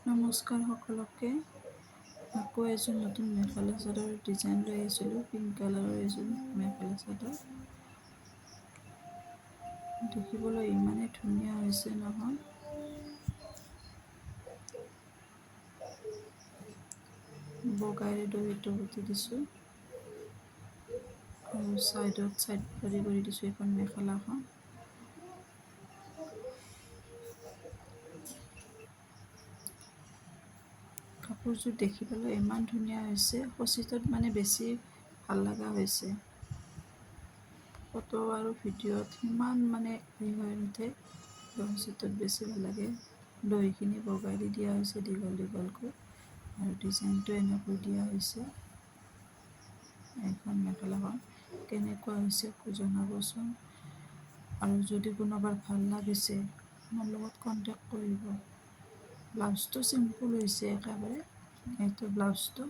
নমস্কাৰ সকলোকে। আকৌ এযোৰ নতুন মেখেলা চাদৰ ডিজাইন লৈ আহিছিলোঁ। পিংক কালাৰৰ এযোৰ মেখেলা চাদৰ দেখিবলৈ ইমানেই ধুনীয়া হৈছে নহয়। বগাৰে দহিটো গুঠি দিছোঁ আৰু চাইডত চাইড ভৰি কৰি দিছোঁ এখন মেখেলাখন। কাপোৰযোৰ দেখিবলৈ ইমান ধুনীয়া হৈছে, খচিতত মানে বেছি ভাল লগা হৈছে। ফটো আৰু ভিডিঅ'ত সিমান মানে হেৰি হৈ নুঠে, খচিতত বেছি ভাল লাগে। দহিখিনি বগাই দি দিয়া হৈছে দীঘল দীঘলকৈ আৰু ডিজাইনটো এনেকৈ দিয়া হৈছে। এইখন মেখেলাখন কেনেকুৱা হৈছে জনাবচোন, আৰু যদি কোনোবাৰ ভাল লাগিছে মোৰ লগত কণ্টেক্ট কৰিব। ব্লাউজটো চিম্পুল হৈছে একেবাৰে, এইটো ব্লাউজটো